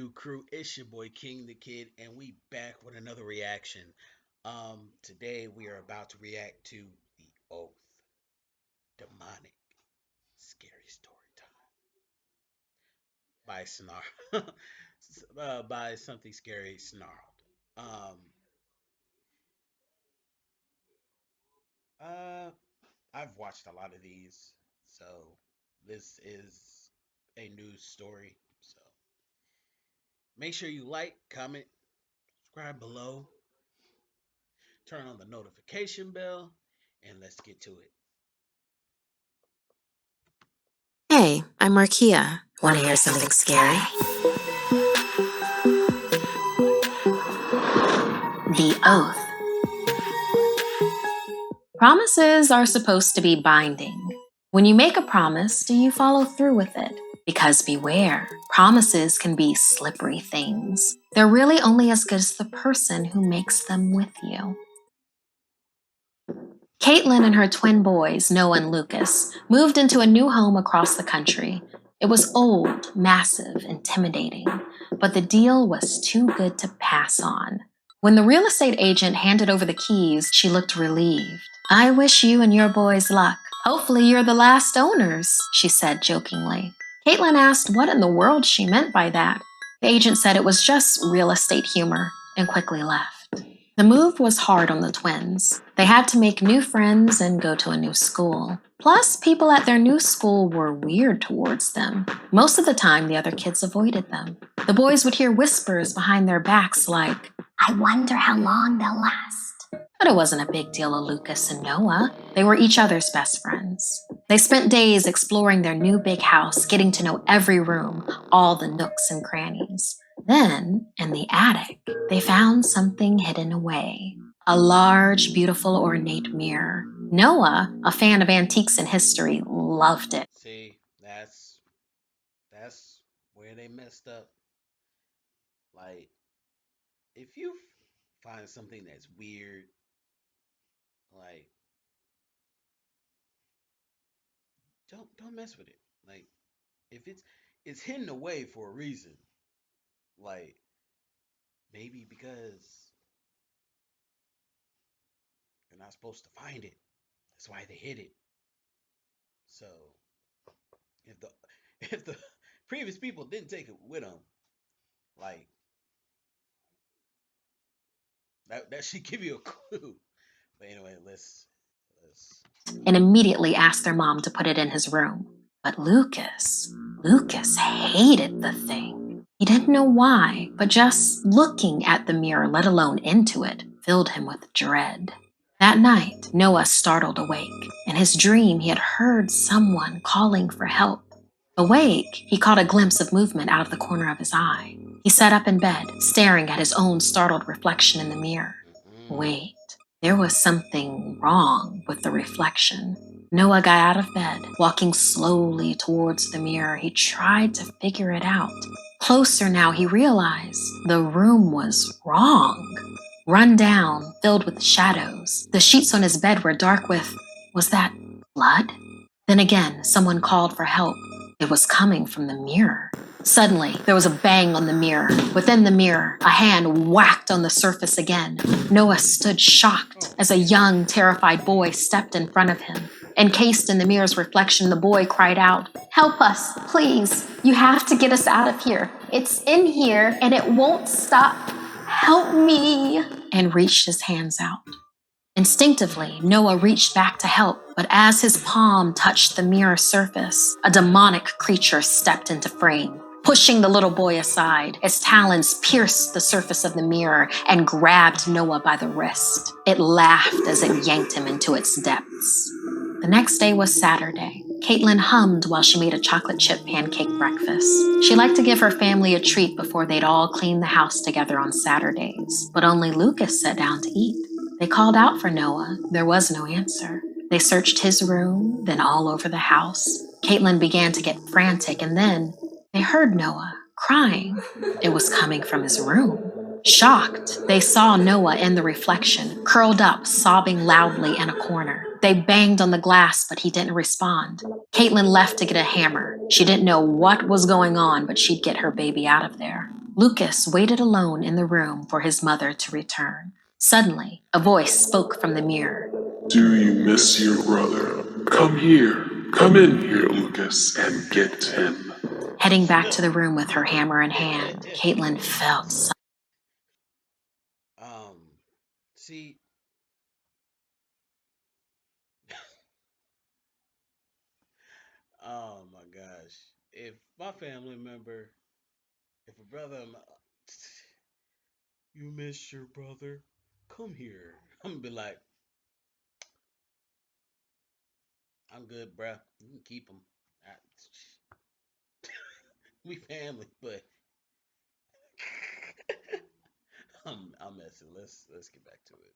do, crew? It's your boy King the Kid, and we back with another reaction. Today we are about to react to The Oath, demonic, scary story time by by something scary snarled. Um, uh, I've watched a lot of these, so this is a news story. So make sure you like, comment, subscribe below, turn on the notification bell, and let's get to it. Hey, I'm Markia. Want to hear something scary? The Oath. Promises are supposed to be binding. When you make a promise, do you follow through with it? Because beware, promises can be slippery things. They're really only as good as the person who makes them with you. Caitlin and her twin boys, Noah and Lucas, moved into a new home across the country. It was old, massive, intimidating, but the deal was too good to pass on. When the real estate agent handed over the keys, she looked relieved. "I wish you and your boys luck. Hopefully you're the last owners," she said jokingly. Caitlin asked what in the world she meant by that. The agent said it was just real estate humor and quickly left. The move was hard on the twins. They had to make new friends and go to a new school. Plus, people at their new school were weird towards them. Most of the time, the other kids avoided them. The boys would hear whispers behind their backs like, "I wonder how long they'll last." But it wasn't a big deal to Lucas and Noah. They were each other's best friends. They spent days exploring their new big house, getting to know every room, all the nooks and crannies. Then, in the attic, they found something hidden away. A large, beautiful, ornate mirror. Noah, a fan of antiques and history, loved it. See, that's where they messed up. Like, if you find something that's weird, like don't mess with it. Like, if it's hidden away for a reason. Like, maybe because you're not supposed to find it. That's why they hid it. So if the if the previous people didn't take it with them, like that should give you a clue. But anyway, let's And immediately asked their mom to put it in his room. But Lucas hated the thing. He didn't know why, but just looking at the mirror, let alone into it, filled him with dread. That night, Noah startled awake. In his dream, he had heard someone calling for help. Awake, he caught a glimpse of movement out of the corner of his eye. He sat up in bed, staring at his own startled reflection in the mirror. Wait, there was something wrong with the reflection. Noah got out of bed, walking slowly towards the mirror. He tried to figure it out. Closer now, he realized the room was wrong. Run down, filled with shadows. The sheets on his bed were dark with, was that blood? Then again, someone called for help. It was coming from the mirror. Suddenly, there was a bang on the mirror. Within the mirror, a hand whacked on the surface again. Noah stood shocked as a young, terrified boy stepped in front of him. Encased in the mirror's reflection, the boy cried out, "Help us, please. You have to get us out of here. It's in here and it won't stop. Help me," and reached his hands out. Instinctively, Noah reached back to help, but as his palm touched the mirror surface, a demonic creature stepped into frame. Pushing the little boy aside, its talons pierced the surface of the mirror and grabbed Noah by the wrist. It laughed as it yanked him into its depths. The next day was Saturday. Caitlin hummed while she made a chocolate chip pancake breakfast. She liked to give her family a treat before they'd all clean the house together on Saturdays, but only Lucas sat down to eat. They called out for Noah. There was no answer. They searched his room, then all over the house. Caitlin began to get frantic, and then they heard Noah crying. It was coming from his room. Shocked, they saw Noah in the reflection, curled up, sobbing loudly in a corner. They banged on the glass, but he didn't respond. Caitlin left to get a hammer. She didn't know what was going on, but she'd get her baby out of there. Lucas waited alone in the room for his mother to return. Suddenly, a voice spoke from the mirror. Do you miss your brother? Come here. Come in here, Lucas, and get him. Heading back to the room with her hammer in hand, Caitlin felt something. um, see, oh my gosh, if my family member, if a brother, you miss your brother, come here. I'm gonna be like, I'm good, bruh. You can keep him. I, we family, but I'm messing. Let's get back to it.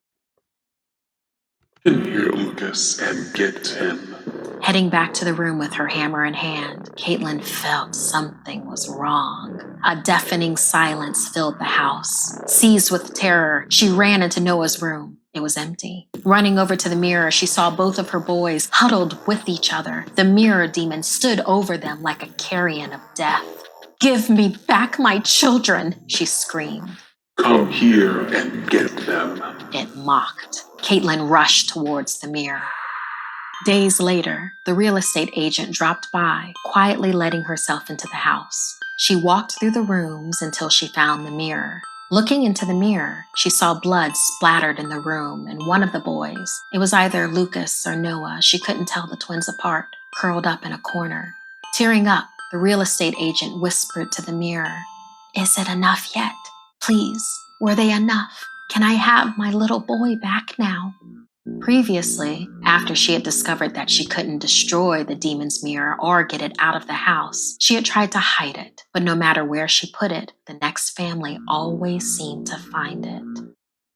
In here, Lucas, and get him. Heading back to the room with her hammer in hand, Caitlin felt something was wrong. A deafening silence filled the house. Seized with terror, she ran into Noah's room. It was empty. Running over to the mirror, she saw both of her boys huddled with each other. The mirror demon stood over them like a carrion of death. "Give me back my children," she screamed. Come here and get them. It mocked. Caitlin rushed towards the mirror. Days later, the real estate agent dropped by, quietly letting herself into the house. She walked through the rooms until she found the mirror. Looking into the mirror, she saw blood splattered in the room, and one of the boys, it was either Lucas or Noah, she couldn't tell the twins apart, curled up in a corner. Tearing up, the real estate agent whispered to the mirror, "Is it enough yet? Please, were they enough? Can I have my little boy back now?" Previously, after she had discovered that she couldn't destroy the demon's mirror or get it out of the house, she had tried to hide it, but no matter where she put it, the next family always seemed to find it.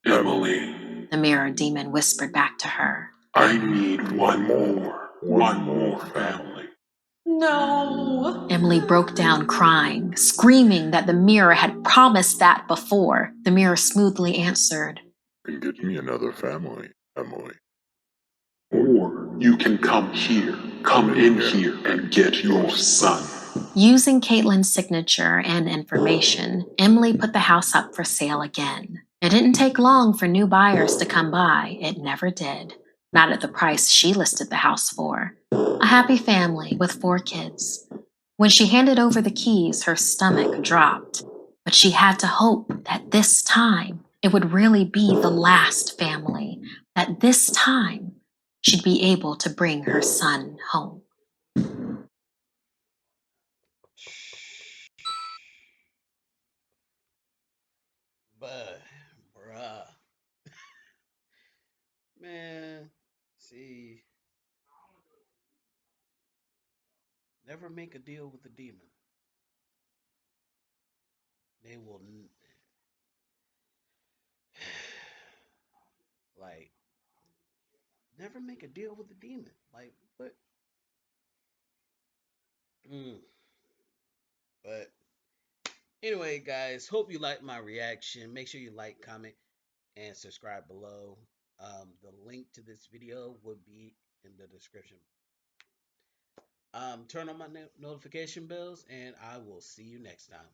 Emily, The mirror demon whispered back to her, I need one more family. "No." Emily broke down crying, screaming that the mirror had promised that before. The mirror smoothly answered, And get me another family, Emily. Or you can come here, come in here and get your son. Using Caitlin's signature and information, Emily put the house up for sale again. It didn't take long for new buyers to come by. It never did. Not at the price she listed the house for. A happy family with 4 kids. When she handed over the keys, her stomach dropped. But she had to hope that this time it would really be the last family, that this time she'd be able to bring her son home. But, bruh, man, see, never make a deal with the demon. They will, like, never make a deal with the demon. Like, what? Mm. But anyway, guys, hope you like my reaction. Make sure you like, comment, and subscribe below. The link to this video would be in the description. Turn on my notification bells, and I will see you next time.